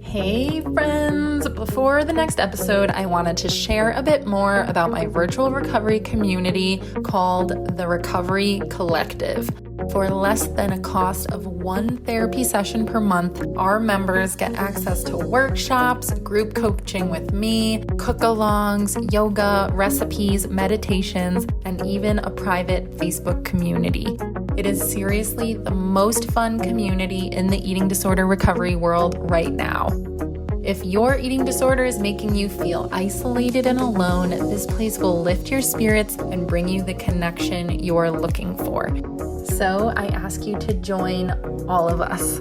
Hey friends! Before the next episode, I wanted to share a bit more about my virtual recovery community called the Recovery Collective. For less than a cost of one therapy session per month, our members get access to workshops, group coaching with me, cook-alongs, yoga, recipes, meditations, and even a private Facebook community. It is seriously the most fun community in the eating disorder recovery world right now. If your eating disorder is making you feel isolated and alone, this place will lift your spirits and bring you the connection you're looking for. So I ask you to join all of us.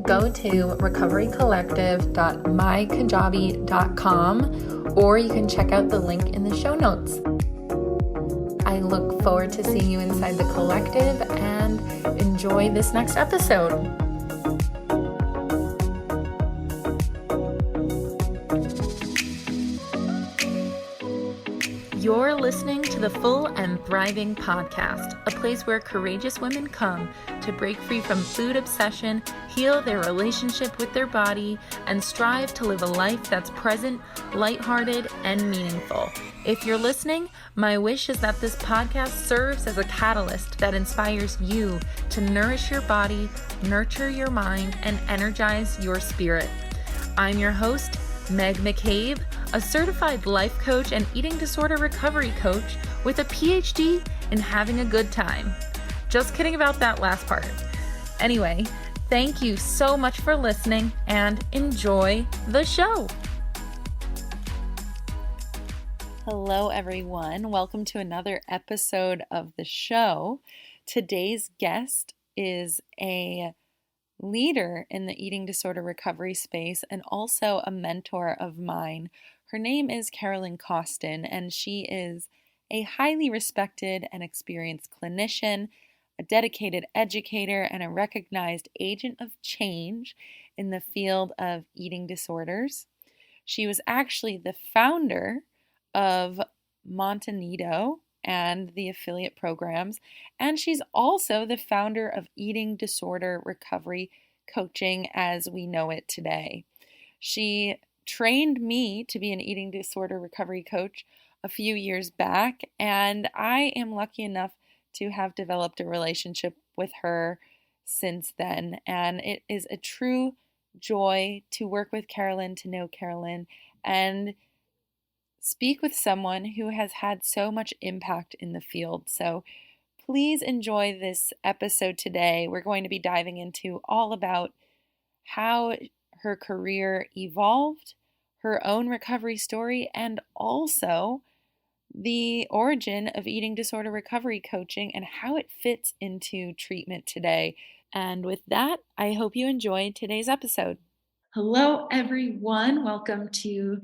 Go to recoverycollective.mykajabi.com or you can check out the link in the show notes. I look forward to seeing you inside the collective and enjoy this next episode. You're listening to the Full and Thriving Podcast, a place where courageous women come to break free from food obsession, heal their relationship with their body, and strive to live a life that's present, lighthearted, and meaningful. If you're listening, my wish is that this podcast serves as a catalyst that inspires you to nourish your body, nurture your mind, and energize your spirit. I'm your host, Meg McCabe, a certified life coach and eating disorder recovery coach with a PhD in having a good time. Just kidding about that last part. Anyway, thank you so much for listening and enjoy the show. Hello, everyone. Welcome to another episode of the show. Today's guest is a leader in the eating disorder recovery space and also a mentor of mine. Her name is Carolyn Costin, and she is a highly respected and experienced clinician, a dedicated educator, and a recognized agent of change in the field of eating disorders. She was actually the founder of Montanito and the affiliate programs, and she's also the founder of Eating Disorder Recovery Coaching as we know it today. She trained me to be an eating disorder recovery coach a few years back, and I am lucky enough to have developed a relationship with her since then, and it is a true joy to work with Carolyn, to know Carolyn, and speak with someone who has had so much impact in the field. So please enjoy this episode today. We're going to be diving into all about how her career evolved, her own recovery story, and also the origin of eating disorder recovery coaching and how it fits into treatment today. And with that, I hope you enjoyed today's episode. Hello, everyone. Welcome to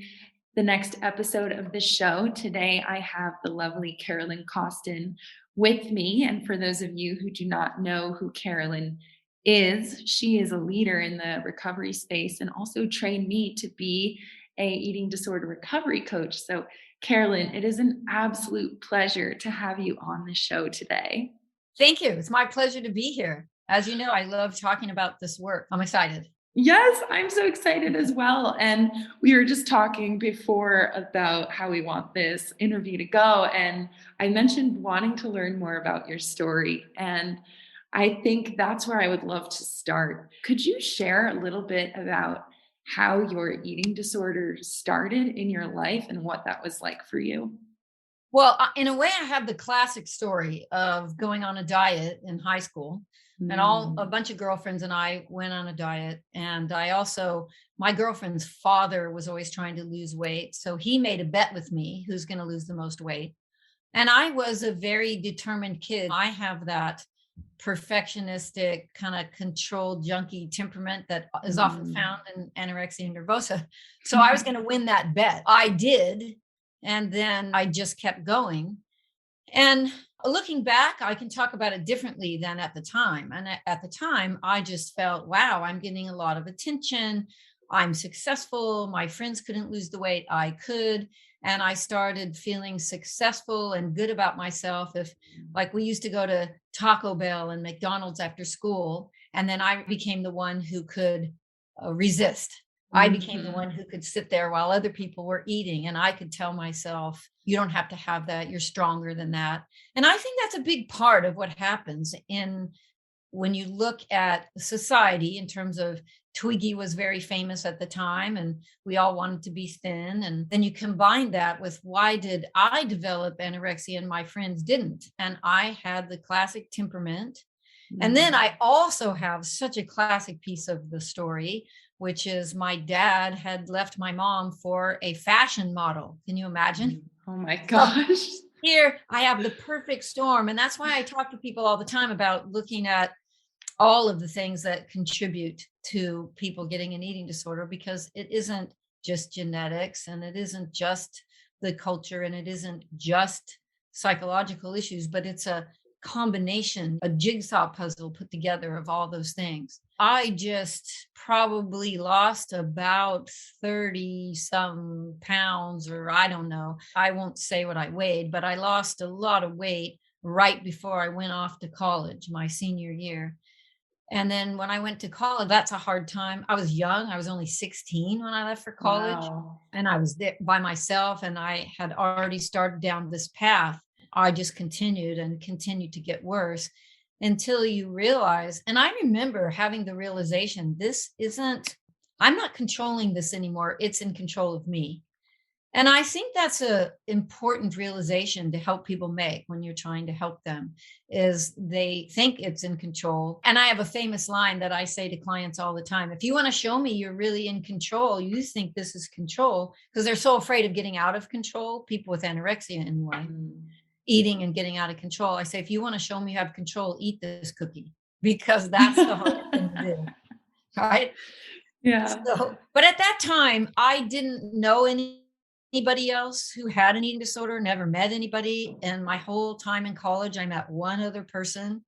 the next episode of the show. Today, I have the lovely Carolyn Costin with me. And for those of you who do not know who Carolyn is, she is a leader in the recovery space and also trained me to be a eating disorder recovery coach. So Carolyn, it is an absolute pleasure to have you on the show today. Thank you. It's my pleasure to be here. As you know, I love talking about this work. I'm excited. Yes, I'm so excited as well. And we were just talking before about how we want this interview to go. And I mentioned wanting to learn more about your story. And I think that's where I would love to start. Could you share a little bit about how your eating disorder started in your life and what that was like for you? Well, in a way, I have the classic story of going on a diet in high school. And a bunch of girlfriends and I went on a diet. And my girlfriend's father was always trying to lose weight. So he made a bet with me who's going to lose the most weight. And I was a very determined kid. I have that perfectionistic kind of controlled junkie temperament that is often found in anorexia nervosa. So I was going to win that bet. I did. And then I just kept going. And looking back, I can talk about it differently than at the time. And at the time, I just felt, wow, I'm getting a lot of attention. I'm successful. My friends couldn't lose the weight. I could. And I started feeling successful and good about myself. Like we used to go to Taco Bell and McDonald's after school. And then I became the one who could resist. I became the one who could sit there while other people were eating, and I could tell myself, you don't have to have that. You're stronger than that. And I think that's a big part of what happens in when you look at society in terms of Twiggy was very famous at the time and we all wanted to be thin. And then you combine that with why did I develop anorexia and my friends didn't? And I had the classic temperament. And then I also have such a classic piece of the story, which is my dad had left my mom for a fashion model. Can you imagine? Oh my gosh. Here I have the perfect storm. And that's why I talk to people all the time about looking at all of the things that contribute to people getting an eating disorder, because it isn't just genetics and it isn't just the culture and it isn't just psychological issues, but it's a combination, a jigsaw puzzle put together of all those things. I just probably lost about 30 some pounds, or I don't know. I won't say what I weighed, but I lost a lot of weight right before I went off to college, my senior year. And then when I went to college, that's a hard time. I was young. I was only 16 when I left for college. Wow. And I was there by myself and I had already started down this path. I just continued and continued to get worse until you realize. And I remember having the realization, I'm not controlling this anymore. It's in control of me. And I think that's a important realization to help people make when you're trying to help them, is they think it's in control. And I have a famous line that I say to clients all the time. If you want to show me you're really in control, you think this is control, because they're so afraid of getting out of control, people with anorexia anyway, eating and getting out of control. I say, if you want to show me you have control, eat this cookie, because that's the hardest thing to do. Right? Yeah. So, but at that time, I didn't know anybody else who had an eating disorder, never met anybody. And my whole time in college, I met one other person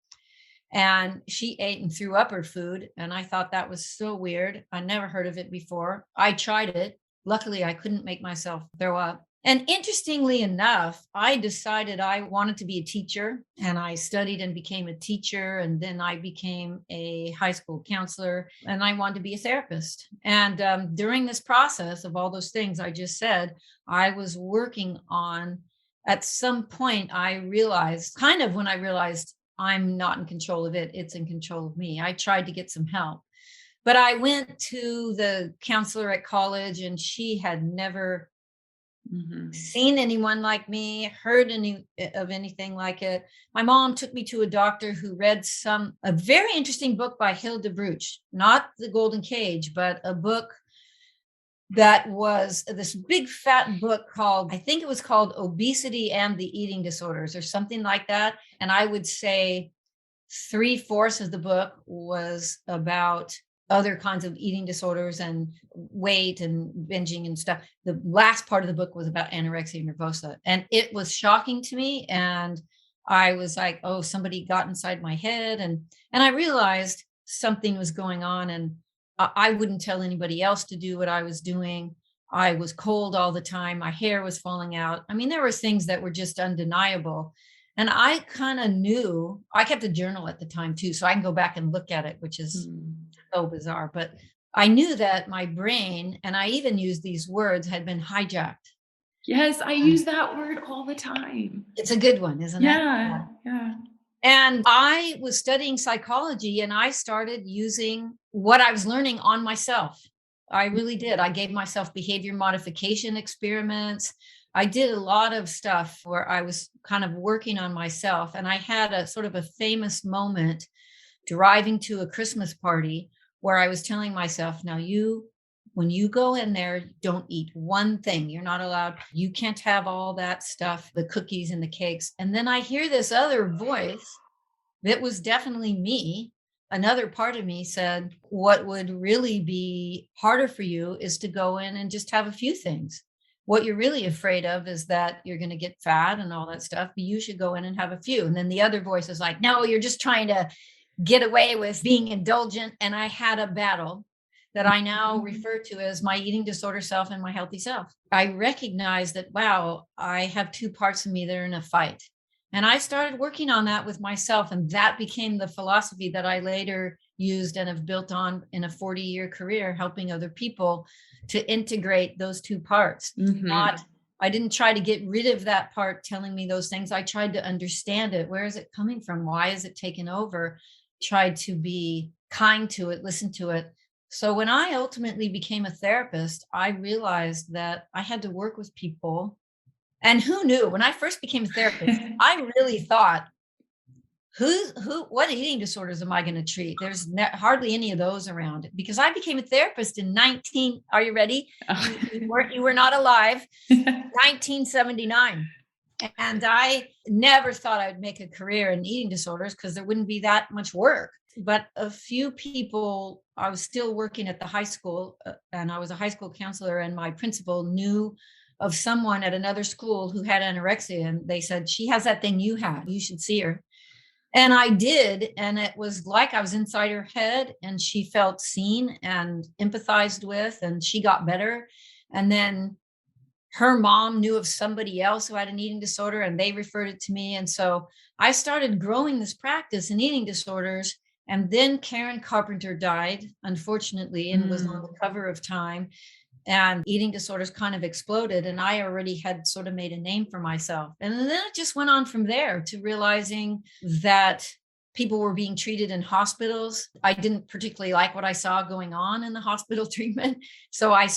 and she ate and threw up her food. And I thought that was so weird. I never heard of it before. I tried it. Luckily, I couldn't make myself throw up. And interestingly enough, I decided I wanted to be a teacher and I studied and became a teacher. And then I became a high school counselor and I wanted to be a therapist. And during this process of all those things I just said, I was working on, at some point, I realized, kind of when I realized I'm not in control of it, it's in control of me. I tried to get some help. But I went to the counselor at college and she had never seen anyone like me, heard of anything like it. My mom took me to a doctor who read a very interesting book by Hilda Bruch, not The Golden Cage, but a book that was this big fat book called, I think it was called Obesity and the Eating Disorders or something like that. And I would say 3/4 of the book was about other kinds of eating disorders and weight and binging and stuff. The last part of the book was about anorexia nervosa. And it was shocking to me. And I was like, oh, somebody got inside my head. And I realized something was going on. And I wouldn't tell anybody else to do what I was doing. I was cold all the time. My hair was falling out. I mean, there were things that were just undeniable. And I kind of knew, I kept a journal at the time too, so I can go back and look at it, which is so bizarre. But I knew that my brain, and I even used these words, had been hijacked. Yes, I use that word all the time. It's a good one, isn't it? Yeah. And I was studying psychology and I started using what I was learning on myself. I really did. I gave myself behavior modification experiments. I did a lot of stuff where I was kind of working on myself. And I had a sort of a famous moment driving to a Christmas party where I was telling myself, now when you go in there, don't eat one thing. You're not allowed. You can't have all that stuff, the cookies and the cakes. And then I hear this other voice that was definitely me. Another part of me said, what would really be harder for you is to go in and just have a few things. What you're really afraid of is that you're going to get fat and all that stuff, but you should go in and have a few. And then the other voice is like, no, you're just trying to get away with being indulgent. And I had a battle that I now refer to as my eating disorder self and my healthy self. I recognize that, wow, I have two parts of me that are in a fight. And I started working on that with myself. And that became the philosophy that I later used and have built on in a 40-year career, helping other people to integrate those two parts. Not, I didn't try to get rid of that part telling me those things. I tried to understand it. Where is it coming from? Why is it taken over? Tried to be kind to it, listen to it. So when I ultimately became a therapist, I realized that I had to work with people. And who knew? When I first became a therapist, I really thought, what eating disorders am I going to treat? There's hardly any of those around, because I became a therapist in 19, are you ready? You were not alive, 1979. And I never thought I would make a career in eating disorders because there wouldn't be that much work. But a few people, I was still working at the high school, and I was a high school counselor, and my principal knew of someone at another school who had anorexia. And they said, she has that thing you had, you should see her. And I did. And it was like I was inside her head, and she felt seen and empathized with, and she got better. And then her mom knew of somebody else who had an eating disorder, and they referred it to me. And so I started growing this practice in eating disorders. And then Karen Carpenter died, unfortunately, and was on the cover of Time. And eating disorders kind of exploded. And I already had sort of made a name for myself. And then it just went on from there to realizing that people were being treated in hospitals. I didn't particularly like what I saw going on in the hospital treatment. So I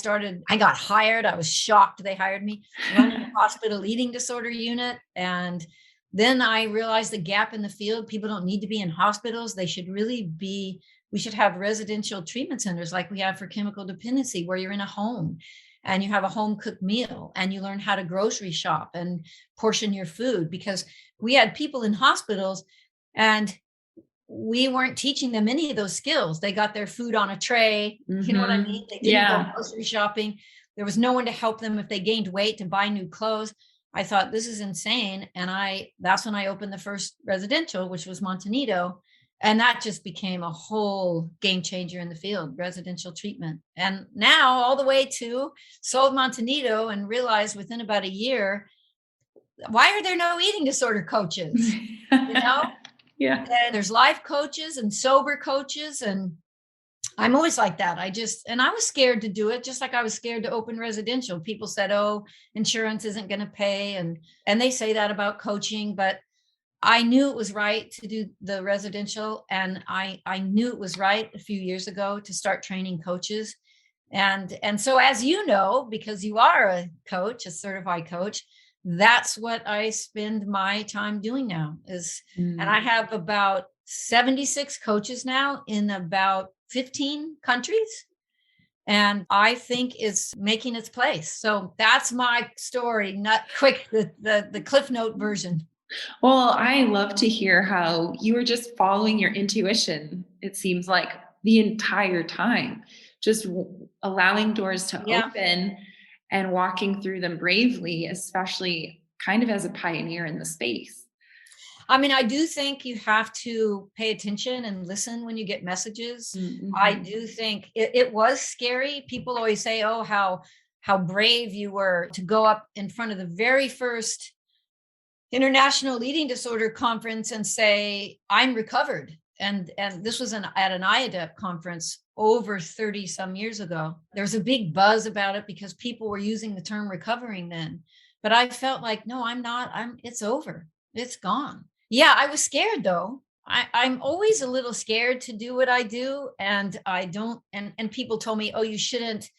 got hired. I was shocked they hired me running a hospital eating disorder unit. And then I realized the gap in the field. People don't need to be in hospitals. We should have residential treatment centers like we have for chemical dependency, where you're in a home and you have a home cooked meal and you learn how to grocery shop and portion your food, because we had people in hospitals and we weren't teaching them any of those skills. They got their food on a tray. You know what I mean? They didn't go grocery shopping. There was no one to help them if they gained weight to buy new clothes. I thought, this is insane. And that's when I opened the first residential, which was Montanito. And that just became a whole game changer in the field, residential treatment. And now all the way to sold Montanito and realized within about a year, why are there no eating disorder coaches? You know? Yeah. And there's life coaches and sober coaches. And I'm always like that. I was scared to do it, just like I was scared to open residential. People said, oh, insurance isn't going to pay. And they say that about coaching, but I knew it was right to do the residential. And I knew it was right a few years ago to start training coaches. And so, as you know, because you are a coach, a certified coach, that's what I spend my time doing now and I have about 76 coaches now in about 15 countries. And I think it's making its place. So that's my story, not quick, the Cliff Note version. Well, I love to hear how you were just following your intuition, it seems like, the entire time, just allowing doors to open and walking through them bravely, especially kind of as a pioneer in the space. I mean, I do think you have to pay attention and listen when you get messages. I do think it was scary. People always say, oh, how brave you were to go up in front of the very first International Eating Disorder Conference and say, I'm recovered. And this was at an IADEP conference over 30 some years ago. There was a big buzz about it because people were using the term recovering then. But I felt like, no, I'm not. It's over. It's gone. Yeah, I was scared though. I'm always a little scared to do what I do. And I don't, and people told me, oh, you shouldn't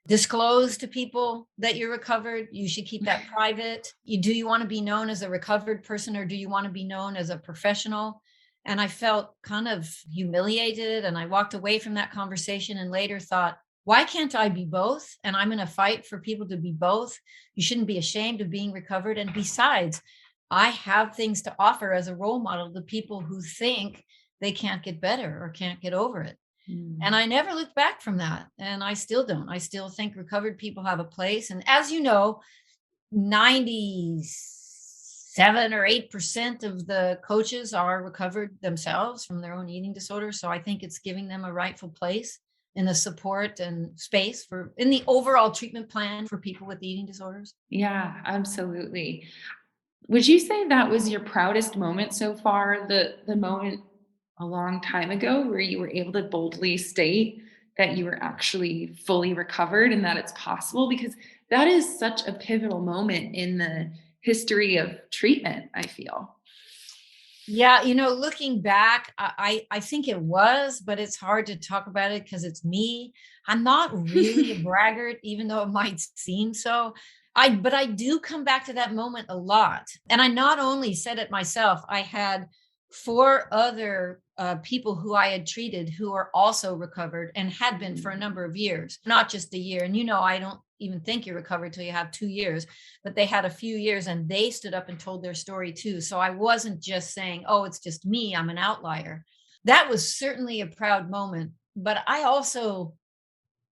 disclose to people that you're recovered. You should keep that private. Do you want to be known as a recovered person, or do you want to be known as a professional? And I felt kind of humiliated. And I walked away from that conversation and later thought, why can't I be both? And I'm going to fight for people to be both. You shouldn't be ashamed of being recovered. And besides, I have things to offer as a role model to people who think they can't get better or can't get over it. And I never looked back from that. And I still don't. I still think recovered people have a place. And as you know, 97 or 8% of the coaches are recovered themselves from their own eating disorder. So I think it's giving them a rightful place in the support and space in the overall treatment plan for people with eating disorders. Yeah, absolutely. Would you say that was your proudest moment so far, the moment a long time ago where you were able to boldly state that you were actually fully recovered and that it's possible? Because that is such a pivotal moment in the history of treatment, I feel. Yeah, looking back, I think it was, but it's hard to talk about it because it's me. I'm not really a braggart, even though it might seem so. But I do come back to that moment a lot. And I not only said it myself, I had four other people who I had treated who are also recovered and had been for a number of years, not just a year. And I don't even think you're recovered till you have 2 years, but they had a few years and they stood up and told their story too. So I wasn't just saying, oh, it's just me, I'm an outlier. That was certainly a proud moment. But I also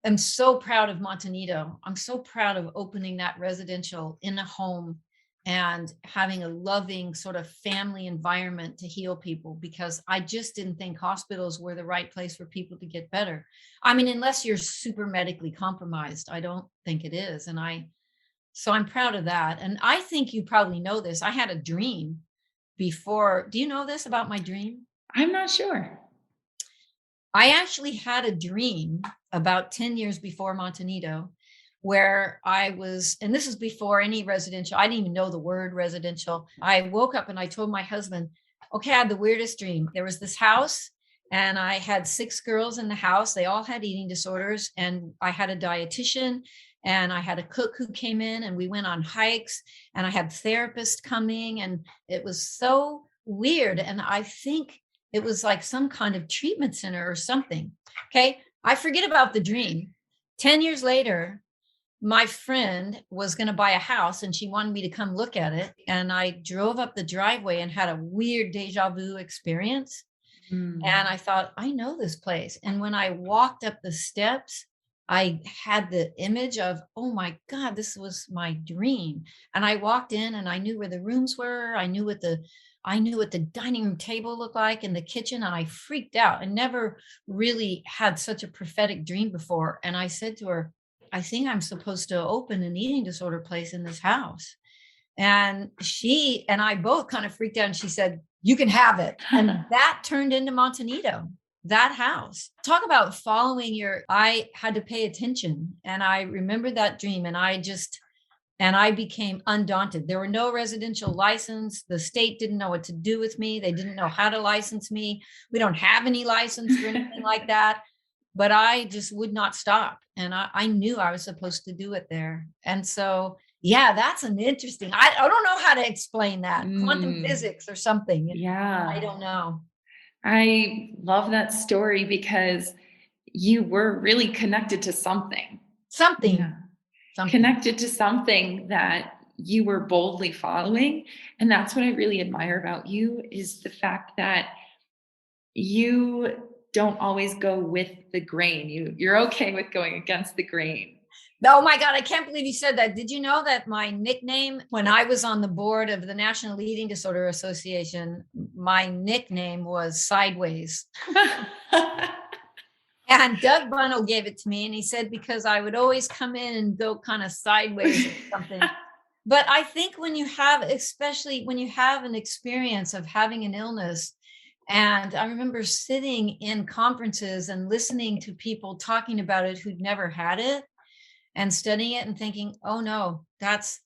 am so proud of Montanito. I'm so proud of opening that residential in a home and having a loving sort of family environment to heal people, because I just didn't think hospitals were the right place for people to get better. I mean, unless you're super medically compromised, I don't think it is. So I'm proud of that. And I think you probably know this. I had a dream before. Do you know this about my dream? I'm not sure. I actually had a dream about 10 years before Montanito, where I was, and this is before any residential, I didn't even know the word residential. I woke up and I told my husband, okay, I had the weirdest dream. There was this house and I had 6 girls in the house. They all had eating disorders. And I had a dietitian and I had a cook who came in and we went on hikes and I had therapists coming and it was so weird. And I think it was like some kind of treatment center or something. Okay. I forget about the dream. 10 years later, my friend was going to buy a house and she wanted me to come look at it. And I drove up the driveway and had a weird deja vu experience. And I thought, I know this place. And when I walked up the steps, I had the image of, oh my God, this was my dream. And I walked in and I knew where the rooms were. I knew what the dining room table looked like in the kitchen. And I freaked out. I never really had such a prophetic dream before. And I said to her, I think I'm supposed to open an eating disorder place in this house. And she and I both kind of freaked out. And she said, you can have it. And that turned into Montanito, that house. Talk about I had to pay attention. And I remembered that dream and I became undaunted. There were no residential license. The state didn't know what to do with me. They didn't know how to license me. We don't have any license for anything like that. But I just would not stop. And I knew I was supposed to do it there. And so, yeah, that's an interesting, I don't know how to explain that. Quantum physics or something. Yeah. I don't know. I love that story because you were really connected to something. Something. Yeah. Connected to something that you were boldly following. And that's what I really admire about you, is the fact that you don't always go with the grain. You're okay with going against the grain. Oh my God, I can't believe you said that. Did you know that my nickname, when I was on the board of the National Eating Disorder Association, my nickname was Sideways. And Doug Bunnell gave it to me and he said, because I would always come in and go kind of sideways or something. But I think especially when you have an experience of having an illness, and I remember sitting in conferences and listening to people talking about it who'd never had it and studying it and thinking, oh no, that's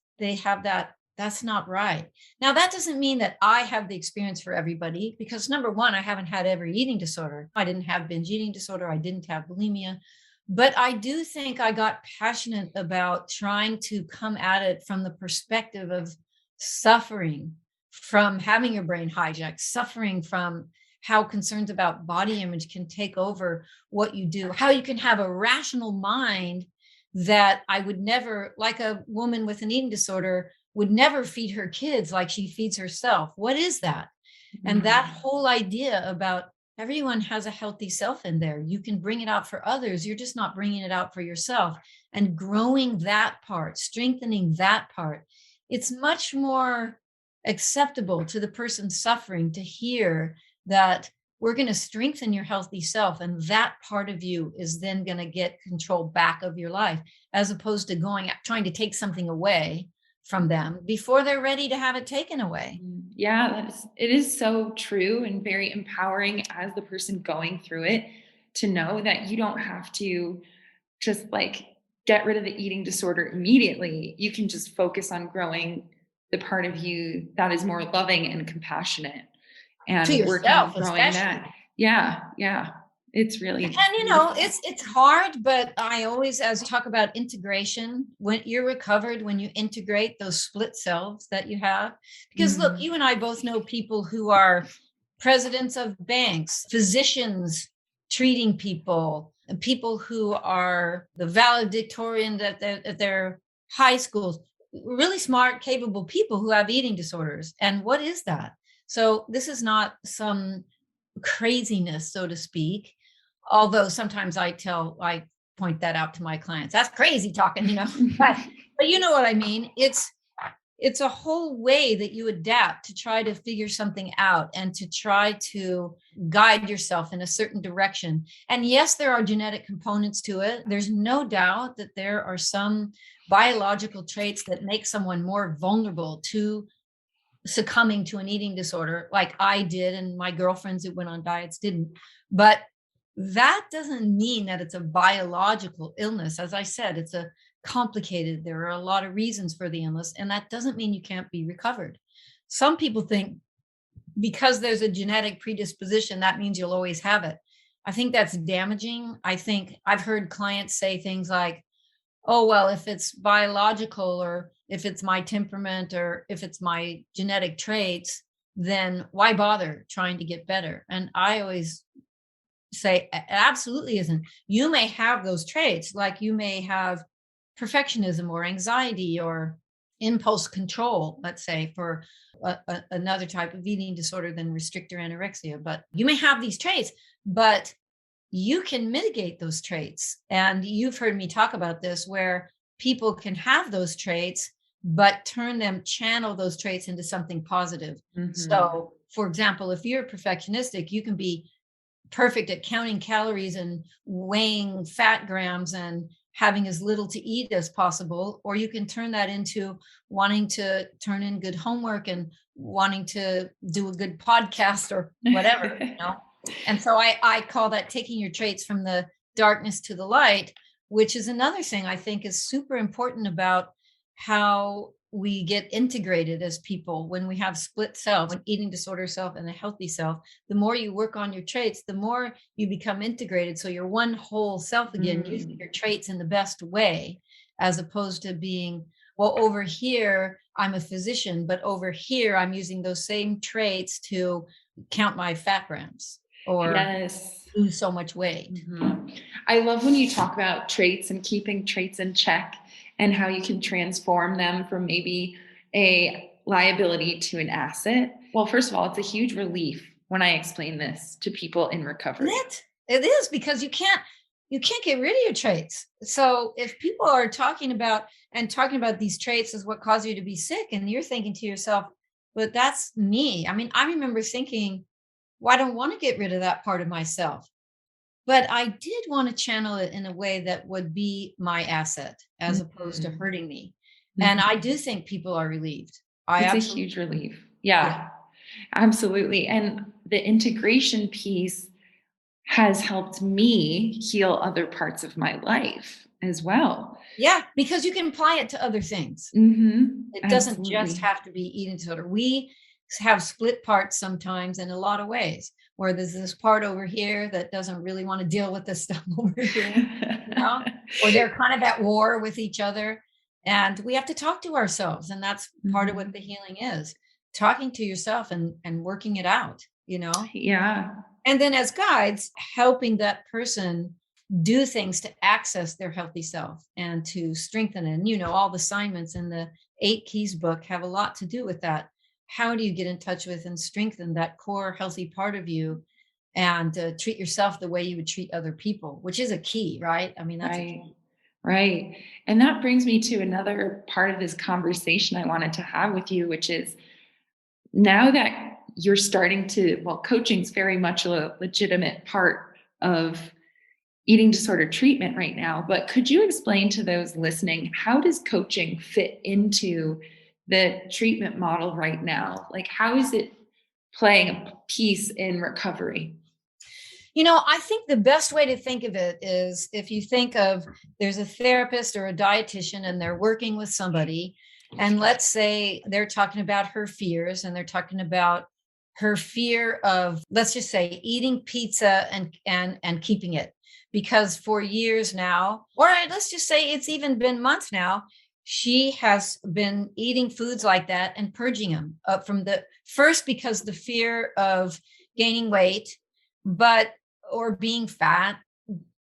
not right. Now, that doesn't mean that I have the experience for everybody, because number one, I haven't had every eating disorder. I didn't have binge eating disorder. I didn't have bulimia. But I do think I got passionate about trying to come at it from the perspective of suffering from having your brain hijacked, suffering from how concerns about body image can take over what you do, how you can have a rational mind that I would never, like a woman with an eating disorder, would never feed her kids like she feeds herself. What is that? And that whole idea about everyone has a healthy self in there. You can bring it out for others. You're just not bringing it out for yourself. And growing that part, strengthening that part, it's much more acceptable to the person suffering to hear that we're going to strengthen your healthy self. And that part of you is then going to get control back of your life, as opposed to trying to take something away from them before they're ready to have it taken away. Yeah, it is so true and very empowering as the person going through it to know that you don't have to just like get rid of the eating disorder immediately. You can just focus on growing the part of you that is more loving and compassionate To and working on yourself, growing especially. that. Yeah, yeah. It's really And beautiful. it's hard, but I always, as talk about integration, when you're recovered, when you integrate those split selves that you have, because look, you and I both know people who are presidents of banks, physicians treating people, and people who are the valedictorian at their high schools, really smart, capable people who have eating disorders. And what is that? So this is not some craziness, so to speak. Although sometimes I point that out to my clients. That's crazy talking, but you know what I mean? It's a whole way that you adapt to try to figure something out and to try to guide yourself in a certain direction. And yes, there are genetic components to it. There's no doubt that there are some biological traits that make someone more vulnerable to succumbing to an eating disorder, like I did, and my girlfriends who went on diets didn't. But that doesn't mean that it's a biological illness. As I said, it's a complicated, there are a lot of reasons for the illness, and that doesn't mean you can't be recovered. Some people think because there's a genetic predisposition, that means you'll always have it. I think that's damaging. I think I've heard clients say things like, oh, well, if it's biological or if it's my temperament or if it's my genetic traits, then why bother trying to get better? And I always say, it absolutely isn't. You may have those traits, like you may have perfectionism or anxiety or impulse control, let's say, for another type of eating disorder than restrictor anorexia. But you may have these traits, but you can mitigate those traits. And you've heard me talk about this, where people can have those traits, but channel those traits into something positive. So, for example, if you're perfectionistic, you can be perfect at counting calories and weighing fat grams and having as little to eat as possible, or you can turn that into wanting to turn in good homework and wanting to do a good podcast or whatever. And so I call that taking your traits from the darkness to the light, which is another thing I think is super important about how we get integrated as people. When we have split self, an eating disorder self and a healthy self, the more you work on your traits, the more you become integrated. So you're one whole self again, using your traits in the best way, as opposed to being, well, over here, I'm a physician, but over here, I'm using those same traits to count my fat grams or lose so much weight. I love when you talk about traits and keeping traits in check and how you can transform them from maybe a liability to an asset. Well, first of all, it's a huge relief when I explain this to people in recovery. It is, because you can't get rid of your traits. So if people are talking about these traits as what cause you to be sick, and you're thinking to yourself, but that's me. I mean, I remember thinking, well, I don't want to get rid of that part of myself. But I did want to channel it in a way that would be my asset as opposed to hurting me. And I do think people are relieved. It's a huge relief. Yeah, absolutely. And the integration piece has helped me heal other parts of my life as well. Yeah, because you can apply it to other things. It doesn't just have to be eating disorder. We have split parts sometimes in a lot of ways, where there's this part over here that doesn't really want to deal with this stuff over here, or they're kind of at war with each other. And we have to talk to ourselves. And that's part of what the healing is, talking to yourself and working it out, Yeah. And then as guides, helping that person do things to access their healthy self and to strengthen it. And all the assignments in the 8 Keys book have a lot to do with that. How do you get in touch with and strengthen that core healthy part of you and treat yourself the way you would treat other people, which is a key, right? I mean, that's a key. Right. And that brings me to another part of this conversation I wanted to have with you, which is now that you're starting to, well, coaching is very much a legitimate part of eating disorder treatment right now, but could you explain to those listening, how does coaching fit into the treatment model right now? Like, how is it playing a piece in recovery? I think the best way to think of it is if you think of there's a therapist or a dietitian and they're working with somebody, and let's say they're talking about her fears and they're talking about her fear of, let's just say, eating pizza and keeping it because for years now, or let's just say it's even been months now, she has been eating foods like that and purging them up from the first because the fear of gaining weight, but or being fat,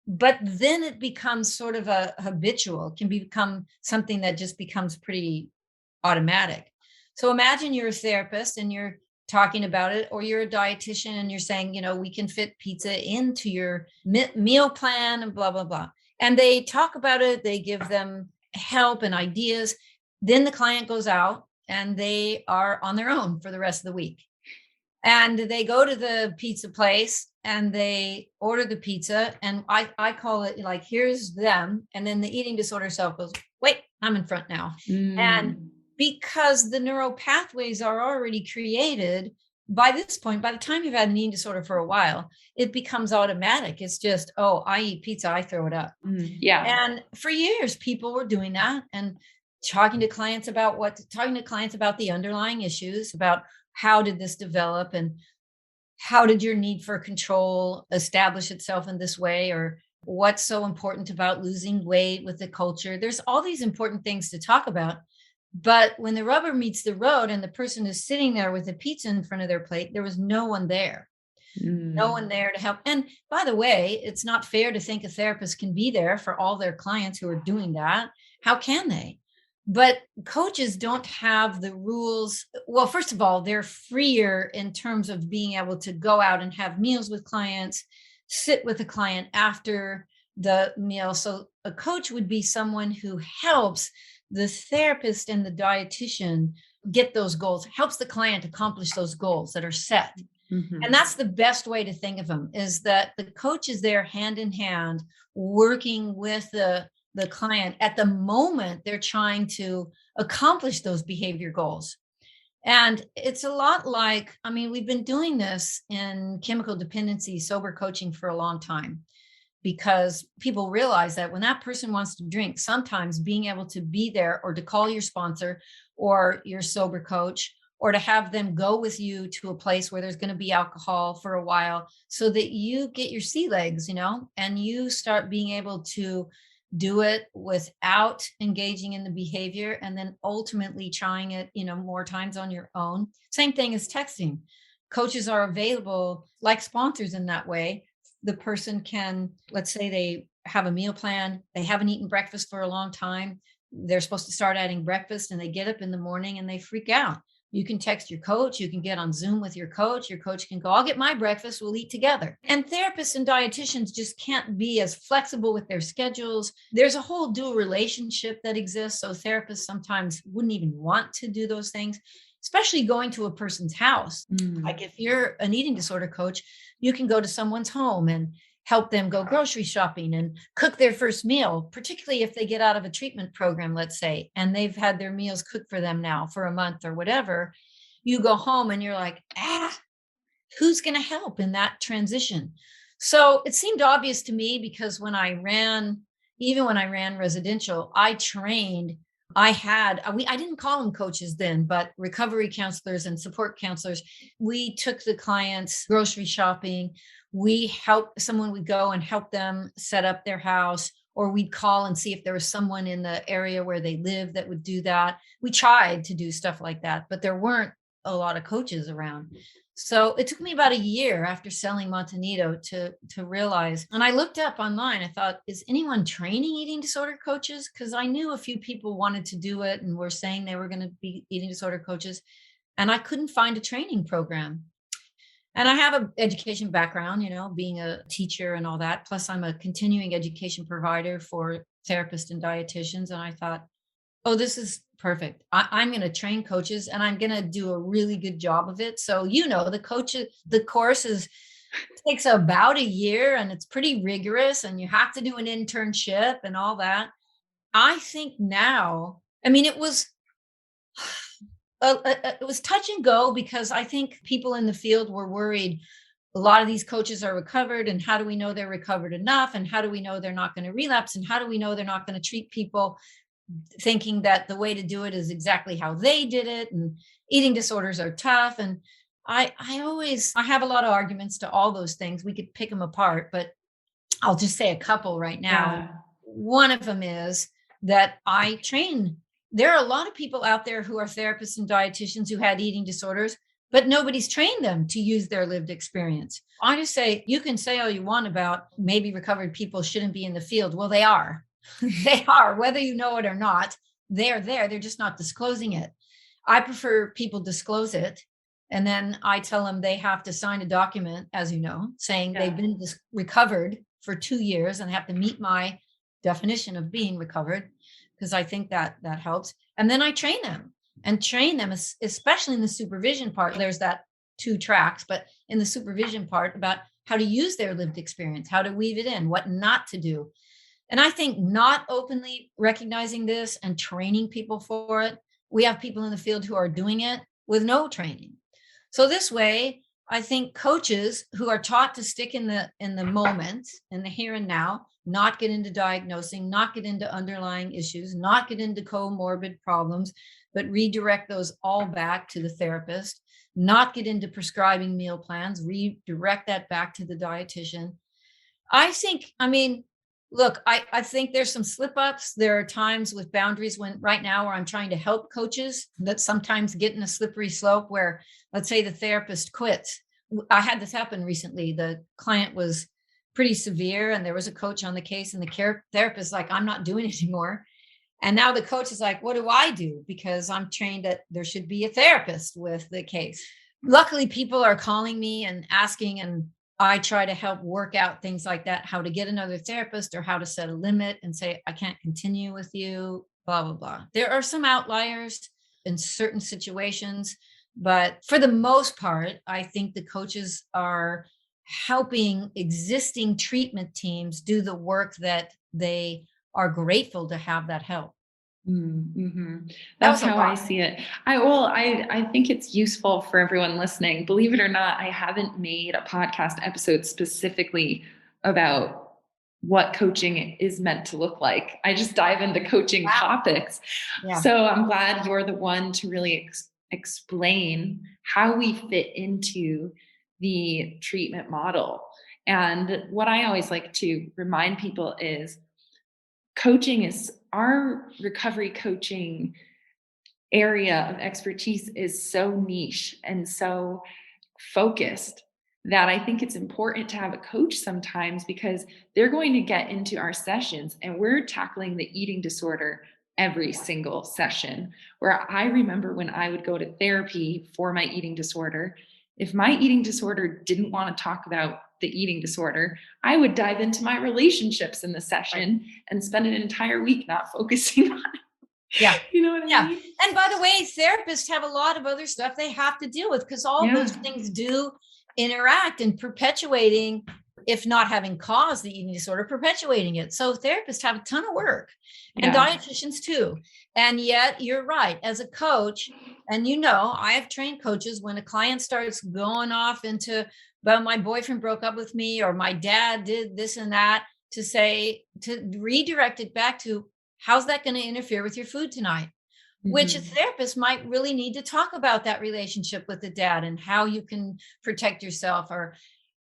but then it becomes sort of a habitual, can become something that just becomes pretty automatic. So imagine you're a therapist and you're talking about it, or you're a dietitian and you're saying, we can fit pizza into your meal plan and blah, blah, blah. And they talk about it, they give them help and ideas. Then the client goes out and they are on their own for the rest of the week. And they go to the pizza place and they order the pizza. And I call it like, here's them. And then the eating disorder self goes, wait, I'm in front now. And because the neural pathways are already created by this point, by the time you've had an eating disorder for a while, it becomes automatic. It's just, oh, I eat pizza, I throw it up. Yeah. And for years, people were doing that and talking to clients about the underlying issues, about how did this develop and how did your need for control establish itself in this way, or what's so important about losing weight with the culture. There's all these important things to talk about. But when the rubber meets the road and the person is sitting there with a pizza in front of their plate, there was no one there. No one there to help. And by the way, it's not fair to think a therapist can be there for all their clients who are doing that. How can they? But coaches don't have the rules. Well, first of all, they're freer in terms of being able to go out and have meals with clients, sit with a client after the meal. So a coach would be someone who helps the therapist and the dietitian get those goals, helps the client accomplish those goals that are set. And that's the best way to think of them, is that the coach is there hand in hand, working with the client at the moment they're trying to accomplish those behavior goals. And it's a lot like, we've been doing this in chemical dependency, sober coaching for a long time, because people realize that when that person wants to drink, sometimes being able to be there, or to call your sponsor or your sober coach, or to have them go with you to a place where there's going to be alcohol for a while, so that you get your sea legs, and you start being able to do it without engaging in the behavior, and then ultimately trying it, more times on your own. Same thing as texting. Coaches are available like sponsors in that way. The person can, let's say they have a meal plan, they haven't eaten breakfast for a long time, they're supposed to start adding breakfast, and they get up in the morning and they freak out. You can text your coach, you can get on Zoom with your coach can go, I'll get my breakfast, we'll eat together. And therapists and dietitians just can't be as flexible with their schedules. There's a whole dual relationship that exists. So therapists sometimes wouldn't even want to do those things, especially going to a person's house. Like if you're an eating disorder coach, you can go to someone's home and help them go grocery shopping and cook their first meal, particularly if they get out of a treatment program, let's say, and they've had their meals cooked for them now for a month or whatever. You go home and you're like, who's going to help in that transition? So it seemed obvious to me, because when I ran residential, I trained. I didn't call them coaches then, but recovery counselors and support counselors. We took the clients grocery shopping. Someone would go and help them set up their house, or we'd call and see if there was someone in the area where they live that would do that. We tried to do stuff like that, but there weren't a lot of coaches around. So it took me about a year after selling Montanito to realize, and I looked up online, I thought, is anyone training eating disorder coaches? Because I knew a few people wanted to do it and were saying they were going to be eating disorder coaches, and I couldn't find a training program. And I have an education background, being a teacher and all that. Plus I'm a continuing education provider for therapists and dietitians. And I thought, oh, this is perfect. I'm going to train coaches, and I'm going to do a really good job of it. So, the course takes about a year, and it's pretty rigorous, and you have to do an internship and all that. I think now, it was it was touch and go, because I think people in the field were worried. A lot of these coaches are recovered, and how do we know they're recovered enough? And how do we know they're not going to relapse? And how do we know they're not going to treat people thinking that the way to do it is exactly how they did it? And eating disorders are tough. And I have a lot of arguments to all those things. We could pick them apart, but I'll just say a couple right now. Yeah. One of them is that I train. There are a lot of people out there who are therapists and dietitians who had eating disorders, but nobody's trained them to use their lived experience. I just say, you can say all you want about maybe recovered people shouldn't be in the field. Well, they are. They are, whether you know it or not. They're there. They're just not disclosing it. I prefer people disclose it. And then I tell them they have to sign a document, as you know, saying they've been recovered for 2 years and have to meet my definition of being recovered, because I think that helps. And then I train them, especially in the supervision part. There's that 2 tracks, but in the supervision part, about how to use their lived experience, how to weave it in, what not to do. And I think not openly recognizing this and training people for it, we have people in the field who are doing it with no training. So this way, I think coaches who are taught to stick in the moment, in the here and now, not get into diagnosing, not get into underlying issues, not get into comorbid problems, but redirect those all back to the therapist, not get into prescribing meal plans, redirect that back to the dietitian. Look, I think there's some slip ups. There are times with boundaries right now where I'm trying to help coaches that sometimes get in a slippery slope where, let's say, the therapist quits. I had this happen recently. The client was pretty severe and there was a coach on the case, and the therapist like, I'm not doing it anymore. And now the coach is like, what do I do? Because I'm trained that there should be a therapist with the case. Luckily, people are calling me and asking, and I try to help work out things like that, how to get another therapist or how to set a limit and say, I can't continue with you, blah, blah, blah. There are some outliers in certain situations, but for the most part, I think the coaches are helping existing treatment teams do the work that they are grateful to have that help. Mm-hmm. That's how I see it. I think it's useful for everyone listening. Believe it or not, I haven't made a podcast episode specifically about what coaching is meant to look like. I just dive into coaching topics. Yeah. So I'm glad you're the one to really explain how we fit into the treatment model. And what I always like to remind people is our recovery coaching area of expertise is so niche and so focused that I think it's important to have a coach sometimes, because they're going to get into our sessions and we're tackling the eating disorder every single session. Where I remember when I would go to therapy for my eating disorder, if my eating disorder didn't want to talk about the eating disorder, I would dive into my relationships in the session and spend an entire week not focusing on it. Yeah. You know what I mean? And by the way, therapists have a lot of other stuff they have to deal with, because all those things do interact and perpetuating, if not having caused the eating disorder, perpetuating it. So therapists have a ton of work, and dietitians too. And yet you're right, as a coach, and I have trained coaches when a client starts going off into, well, my boyfriend broke up with me, or my dad did this and that, to redirect it back to, how's that going to interfere with your food tonight? Mm-hmm. Which a therapist might really need to talk about that relationship with the dad and how you can protect yourself, or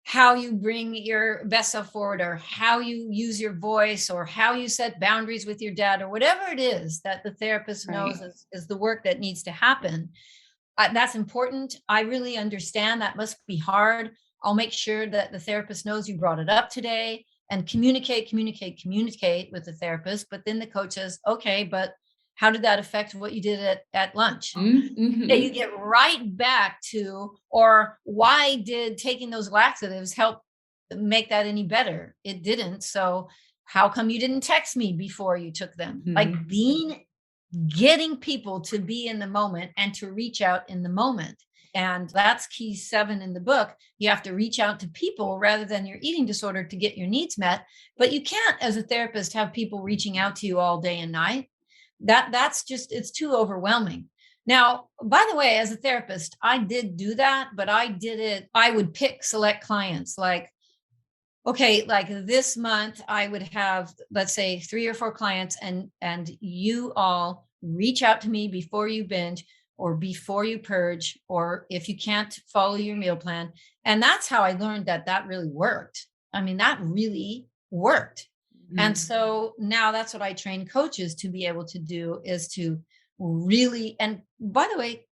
how you bring your best self forward, or how you use your voice, or how you set boundaries with your dad, or whatever it is that the therapist knows is the work that needs to happen. That's important. I really understand that must be hard. I'll make sure that the therapist knows you brought it up today, and communicate with the therapist. But then the coach says, okay, but how did that affect what you did at lunch? Mm-hmm. Yeah, you get right back to, or why did taking those laxatives help make that any better? It didn't. So how come you didn't text me before you took them? Mm-hmm. Like getting people to be in the moment and to reach out in the moment. And that's key 7 in the book. You have to reach out to people rather than your eating disorder to get your needs met. But you can't, as a therapist, have people reaching out to you all day and night. That's just, it's too overwhelming. Now, by the way, as a therapist, I did do that, but I would select clients like, okay, like this month I would have, let's say, 3 or 4 clients, and you all reach out to me before you binge or before you purge, or if you can't follow your meal plan. And that's how I learned that that really worked. I mean, that really worked. And so now that's what I train coaches to be able to do, is to really, and by the way,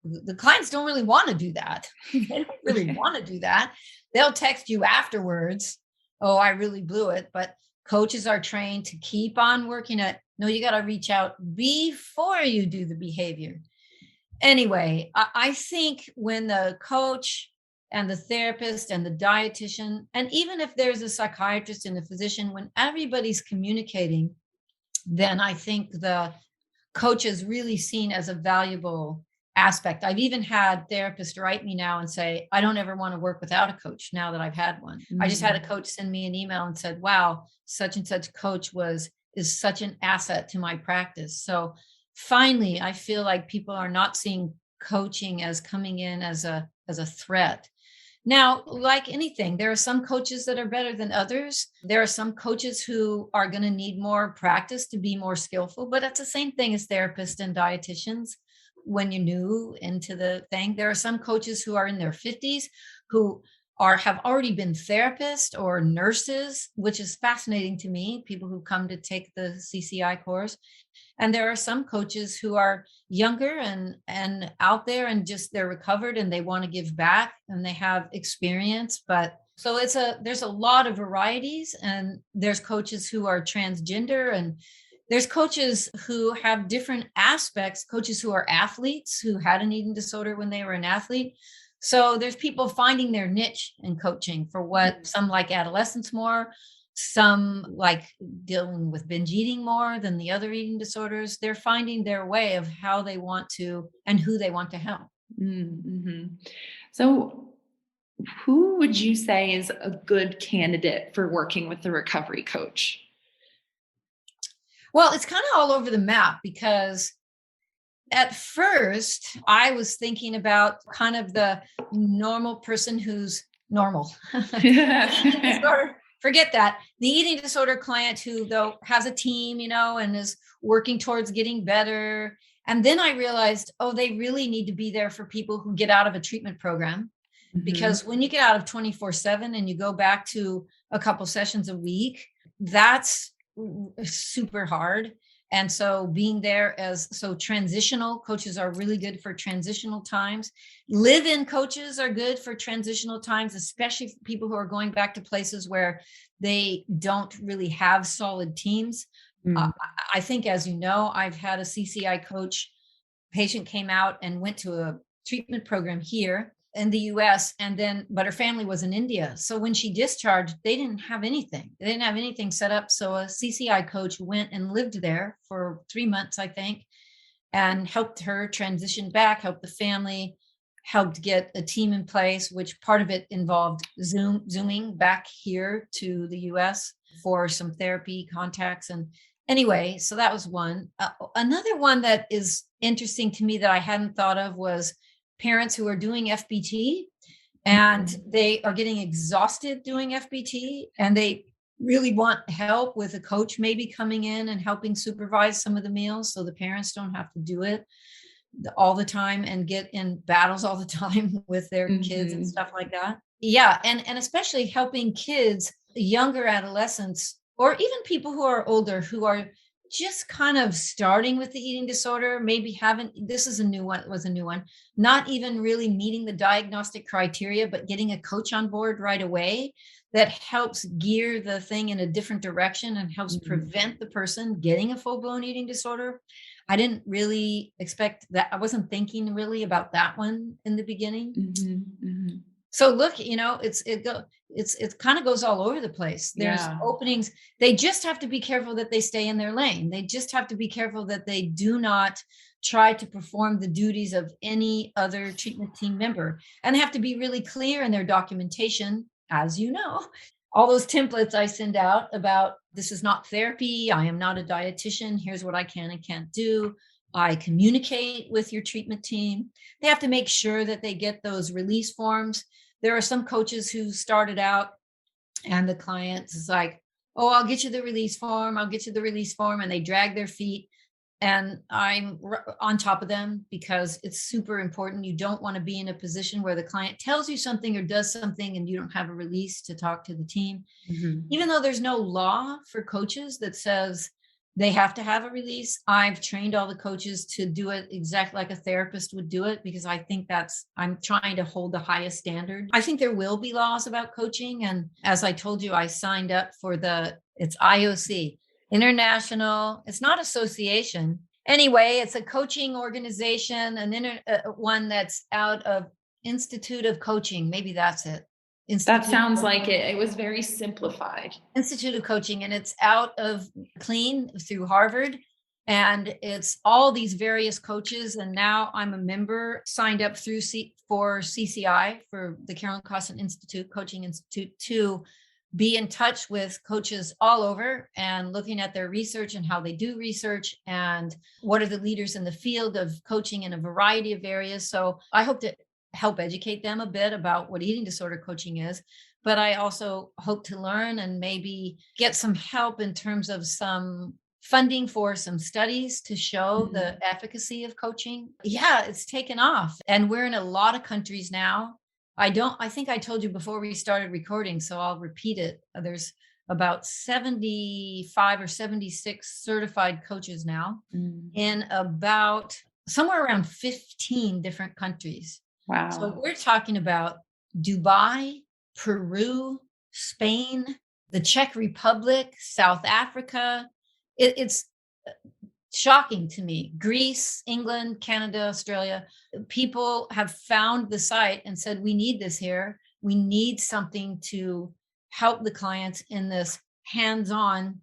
the clients don't really want to do that. They don't really want to do that. They'll text you afterwards, oh, I really blew it. But coaches are trained to keep on working at, no, you got to reach out before you do the behavior. Anyway, I think when the coach and the therapist and the dietitian, and even if there's a psychiatrist and a physician, when everybody's communicating, then I think the coach is really seen as a valuable aspect. I've even had therapists write me now and say, I don't ever want to work without a coach now that I've had one. I just had a coach send me an email and said, wow, such and such coach is such an asset to my practice. So finally, I feel like people are not seeing coaching as coming in as a threat. Now, like anything, there are some coaches that are better than others. There are some coaches who are going to need more practice to be more skillful, but it's the same thing as therapists and dietitians. When you're new into the thing, there are some coaches who are in their 50s who have already been therapists or nurses, which is fascinating to me, people who come to take the CCI course. And there are some coaches who are younger and out there, and just they're recovered and they want to give back and they have experience. But so there's a lot of varieties, and there's coaches who are transgender, and there's coaches who have different aspects, coaches who are athletes who had an eating disorder when they were an athlete. So there's people finding their niche in coaching for what some like adolescents more, some like dealing with binge eating more than the other eating disorders. They're finding their way of how they want to and who they want to help. Mm-hmm. So, who would you say is a good candidate for working with the recovery coach? Well, it's kind of all over the map, because at first I was thinking about kind of the normal person who's normal. Forget that. The eating disorder client who, though, has a team, and is working towards getting better. And then I realized, oh, they really need to be there for people who get out of a treatment program. Because when you get out of 24/7 and you go back to a couple sessions a week, that's super hard. And so being there transitional coaches are really good for transitional times. Live-in coaches are good for transitional times, especially for people who are going back to places where they don't really have solid teams. I think, as you know, I've had a CCI coach patient came out and went to a treatment program here in the US, but her family was in India. So when she discharged, they didn't have anything. They didn't have anything set up. So a CCI coach went and lived there for 3 months, I think, and helped her transition back, helped the family, helped get a team in place, which part of it involved zooming back here to the US for some therapy contacts. And anyway, so that was one. Another one that is interesting to me that I hadn't thought of was parents who are doing FBT, and they are getting exhausted doing FBT, and they really want help with a coach maybe coming in and helping supervise some of the meals so the parents don't have to do it all the time and get in battles all the time with their kids and stuff like that. Yeah, and especially helping kids, younger adolescents, or even people who are older, who are just kind of starting with the eating disorder, maybe this is a new one, not even really meeting the diagnostic criteria, but getting a coach on board right away that helps gear the thing in a different direction and helps prevent the person getting a full-blown eating disorder. I didn't really expect that. I wasn't thinking really about that one in the beginning. So look, it kind of goes all over the place. There's openings. They just have to be careful that they stay in their lane. They just have to be careful that they do not try to perform the duties of any other treatment team member, and they have to be really clear in their documentation. As you know, all those templates I send out about, this is not therapy, I am not a dietitian, here's what I can and can't do. I communicate with your treatment team. They have to make sure that they get those release forms. There are some coaches who started out and the client is like, oh, I'll get you the release form. I'll get you the release form. And they drag their feet. And I'm on top of them because it's super important. You don't want to be in a position where the client tells you something or does something and you don't have a release to talk to the team. Mm-hmm. Even though there's no law for coaches that says they have to have a release, I've trained all the coaches to do it exactly like a therapist would do it, because I think I'm trying to hold the highest standard. I think there will be laws about coaching. And as I told you, I signed up for it's IOC, International, it's not association. Anyway, it's a coaching organization, one that's out of Institute of Coaching. Maybe that's it. That sounds like it. It was very simplified. Institute of Coaching, and it's out of clean through Harvard. And it's all these various coaches. And now I'm a member signed up through for CCI, for the Carolyn Costin Institute, Coaching Institute, to be in touch with coaches all over and looking at their research and how they do research and what are the leaders in the field of coaching in a variety of areas. So I hope to help educate them a bit about what eating disorder coaching is. But I also hope to learn and maybe get some help in terms of some funding for some studies to show the efficacy of coaching. Yeah, it's taken off. And we're in a lot of countries now. I think I told you before we started recording, so I'll repeat it. There's about 75 or 76 certified coaches now in about somewhere around 15 different countries. Wow. So we're talking about Dubai, Peru, Spain, the Czech Republic, South Africa. It's shocking to me. Greece, England, Canada, Australia. People have found the site and said, we need this here. We need something to help the clients in this hands-on,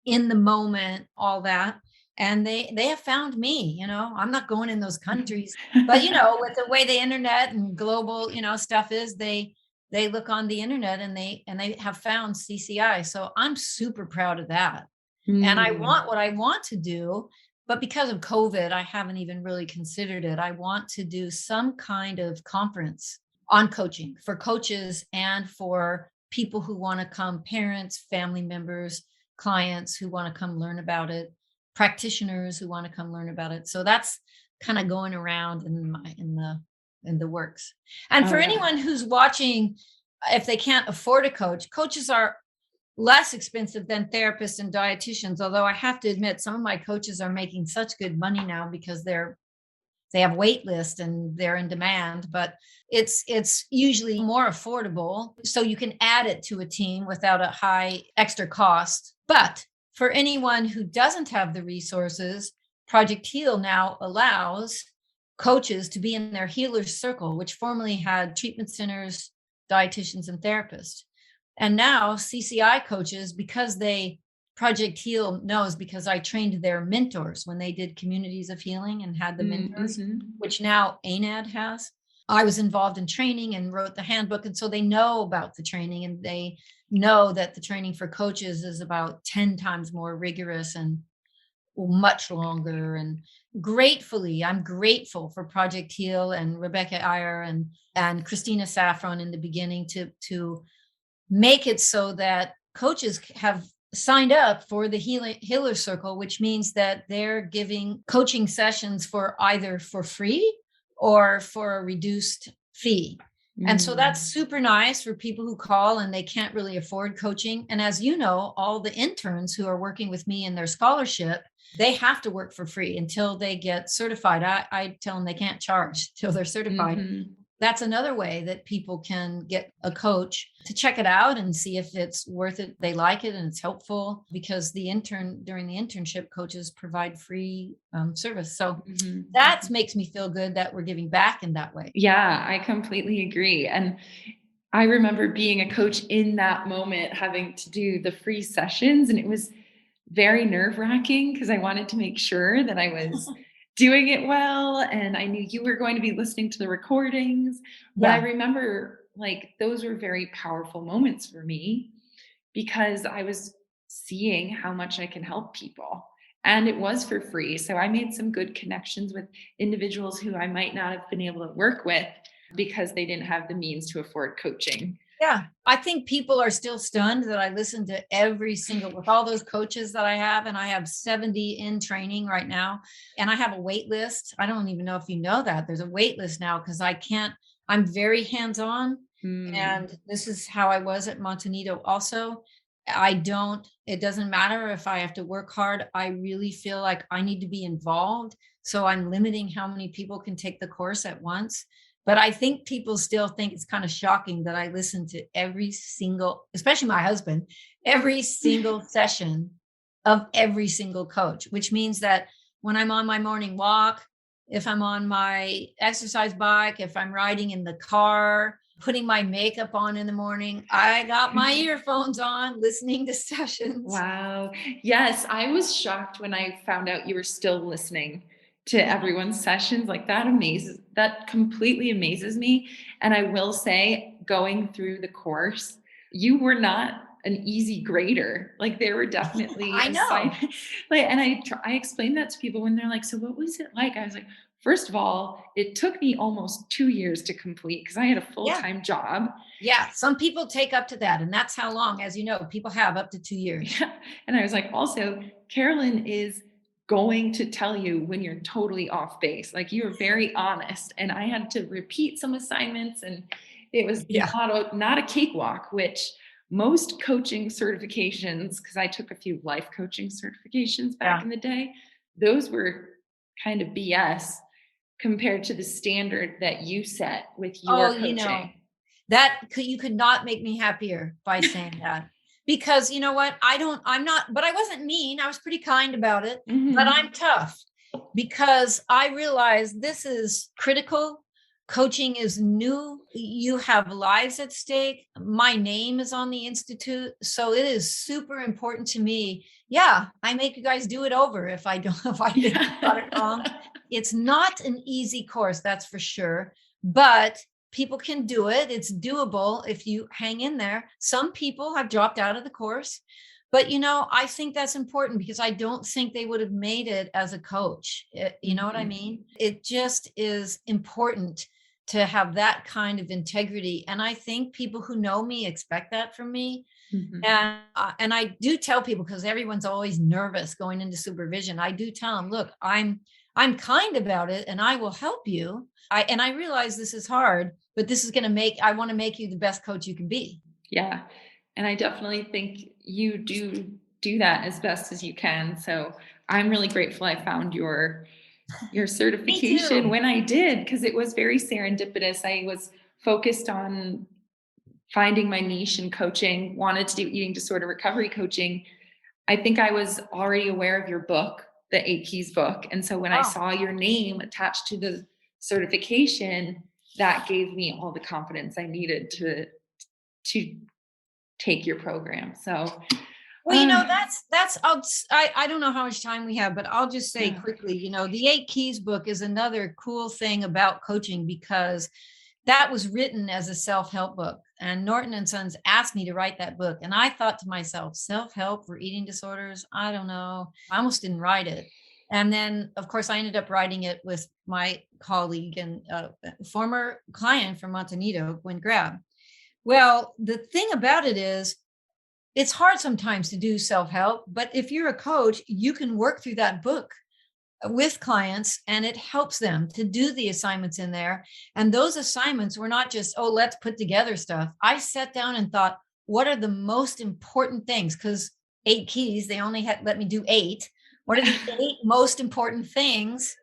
in the moment, all that. And they have found me. I'm not going in those countries, but with the way the internet and global, stuff is, they look on the internet and they have found CCI. So I'm super proud of that. And I want what I want to do, but because of COVID, I haven't even really considered it. I want to do some kind of conference on coaching for coaches and for people who want to come, parents, family members, clients who want to come learn about it, practitioners who want to come learn about it. So that's kind of going around in the works. And for anyone who's watching, if they can't afford a coach, coaches are less expensive than therapists and dietitians. Although I have to admit, some of my coaches are making such good money now because they have wait lists and they're in demand, but it's usually more affordable. So you can add it to a team without a high extra cost. But for anyone who doesn't have the resources, Project Heal now allows coaches to be in their healer's circle, which formerly had treatment centers, dietitians, and therapists. And now CCI coaches, because Project Heal knows, because I trained their mentors when they did communities of healing and had the mentors, which now ANAD has. I was involved in training and wrote the handbook. And so they know about the training, and they know that the training for coaches is about 10 times more rigorous and much longer. And I'm grateful for Project Heal and Rebecca Iyer and Christina Saffron in the beginning to make it so that coaches have signed up for the healer circle, which means that they're giving coaching sessions for either for free or for a reduced fee. And so that's super nice for people who call and they can't really afford coaching. And as you know, all the interns who are working with me in their scholarship, they have to work for free until they get certified. I tell them they can't charge till they're certified. That's another way that people can get a coach to check it out and see if it's worth it. They like it and it's helpful, because during the internship, coaches provide free service. So that makes me feel good that we're giving back in that way. Yeah, I completely agree. And I remember being a coach in that moment, having to do the free sessions, and it was very nerve-wracking because I wanted to make sure that I was doing it well. And I knew you were going to be listening to the recordings. But I remember those were very powerful moments for me because I was seeing how much I can help people. and it was for free. So I made some good connections with individuals who I might not have been able to work with because they didn't have the means to afford coaching. Yeah. I think people are still stunned that I listen to every single, with all those coaches that I have, and I have 70 in training right now, and I have a wait list. I don't even know if you know that there's a wait list now because I'm very hands-on. And this is how I was at Montanito also. It doesn't matter if I have to work hard. I really feel like I need to be involved. So I'm limiting how many people can take the course at once. But I think people still think it's kind of shocking that I listen to every single, especially my husband, every single session of every single coach, which means that when I'm on my morning walk, if I'm on my exercise bike, if I'm riding in the car, putting my makeup on in the morning, I got my earphones on listening to sessions. Wow. Yes, I was shocked when I found out you were still listening to everyone's sessions. Like that completely amazes me. And I will say, going through the course, you were not an easy grader. Like there were definitely I know. like, and I explained that to people when they're like, so what was it like? I was like, first of all, it took me almost 2 years to complete because I had a Yeah. full-time job. Yeah. Some people take up to that. And that's how long, as you know, people have up to 2 years. Yeah. And I was like, also, Carolyn is going to tell you when you're totally off base. Like you're very honest. And I had to repeat some assignments and it was Yeah. not a cakewalk, which most coaching certifications, because I took a few life coaching certifications back Yeah. in the day, those were kind of BS compared to the standard that you set with Oh, your coaching. you could not make me happier by saying that. Because you know what? I'm not, but I wasn't mean. I was pretty kind about it, but I'm Mm-hmm. tough because I realize this is critical. Coaching is new. You have lives at stake. My name is on the Institute. So it is super important to me. Yeah, I make you guys do it over if I don't, if I think you got it wrong. Yeah. It's not an easy course, that's for sure. But people can do it. It's doable if you hang in there. Some people have dropped out of the course, but I think that's important because I don't think they would have made it as a coach. You know what I mean? It just is important to have that kind of integrity. And I think people who know me expect that from me. Mm-hmm. And I do tell people, because everyone's always nervous going into supervision. I do tell them, look, I'm kind about it and I will help you. I realize this is hard, but this is going to I want to make you the best coach you can be. Yeah. And I definitely think you do that as best as you can. So I'm really grateful I found your Me certification too. when I did, because it was very serendipitous. I was focused on finding my niche in coaching, wanted to do eating disorder recovery coaching. I think I was already aware of your book, the 8 Keys book. And so when I Oh, saw your name attached to the certification, that gave me all the confidence I needed to take your program. So, well, I don't know how much time we have, but I'll just say yeah. quickly, the 8 Keys book is another cool thing about coaching because that was written as a self-help book. And Norton and Sons asked me to write that book. And I thought to myself, self-help for eating disorders? I don't know. I almost didn't write it. And then, of course, I ended up writing it with my colleague and former client from Montanito, Gwen Grab. Well, the thing about it is, it's hard sometimes to do self-help, but if you're a coach, you can work through that book with clients and it helps them to do the assignments in there. And those assignments were not just, oh, let's put together stuff. I sat down and thought, what are the most important things? Because 8 keys, they only had let me do 8. What are the 8 most important things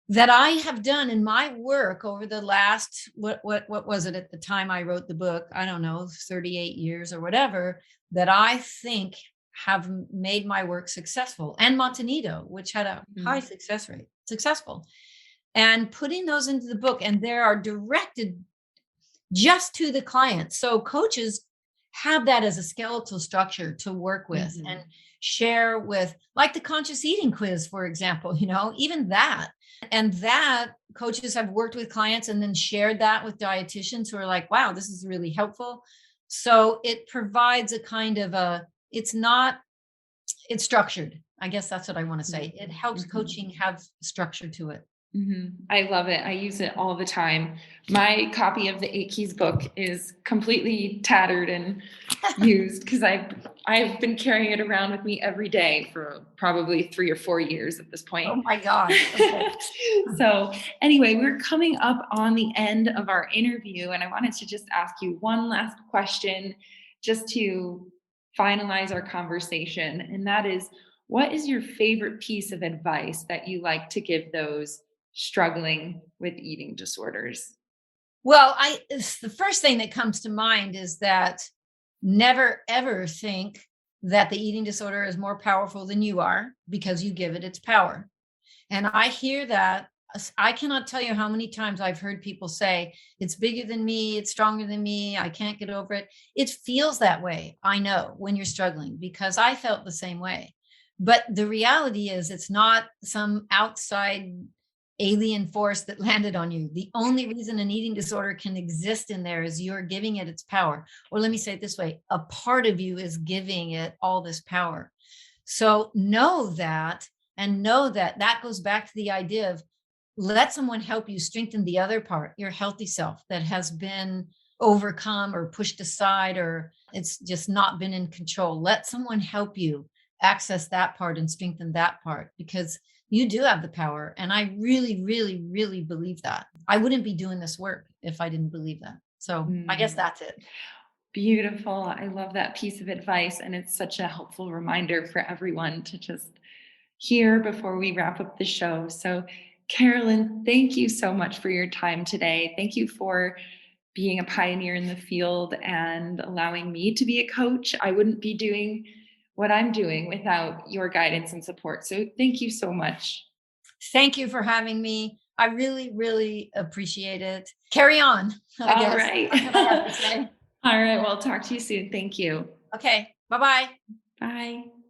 that I have done in my work over the last, what was it at the time I wrote the book? I don't know, 38 years or whatever, that I think have made my work successful, and Montanito, which had a high success rate, successful. And putting those into the book, and they are directed just to the client. So coaches have that as a skeletal structure to work with and share with, like the conscious eating quiz, for example, even that. And that coaches have worked with clients and then shared that with dietitians who are like, wow, this is really helpful. So it provides a kind of it's structured. I guess that's what I want to say. It helps Mhm. coaching have structure to it. I love it. I use it all the time. My copy of the Eight Keys book is completely tattered and used because I've been carrying it around with me every day for probably 3 or 4 years at this point. Oh my gosh. Okay. So anyway, we're coming up on the end of our interview, and I wanted to just ask you one last question just to finalize our conversation. And that is, what is your favorite piece of advice that you like to give those struggling with eating disorders? Well, the first thing that comes to mind is that never ever think that the eating disorder is more powerful than you are because you give it its power. And I hear that. I cannot tell you how many times I've heard people say, it's bigger than me, it's stronger than me, I can't get over it. It feels that way. I know when you're struggling because I felt the same way. But the reality is, it's not some outside alien force that landed on you. The only reason an eating disorder can exist in there is you're giving it its power. Or let me say it this way, a part of you is giving it all this power. So know that, and know that that goes back to the idea of let someone help you strengthen the other part, your healthy self that has been overcome or pushed aside, or it's just not been in control. Let someone help you access that part and strengthen that part because you do have the power. And I really, really, really believe that. I wouldn't be doing this work if I didn't believe that. So I guess Mm. that's it. Beautiful. I love that piece of advice. And it's such a helpful reminder for everyone to just hear before we wrap up the show. So, Carolyn, thank you so much for your time today. Thank you for being a pioneer in the field and allowing me to be a coach. I wouldn't be doing what I'm doing without your guidance and support. So, thank you so much. Thank you for having me. I really, really appreciate it. Carry on, I All guess. right. That's what I have to say. All right. Well, talk to you soon. Thank you. Okay. Bye bye. Bye.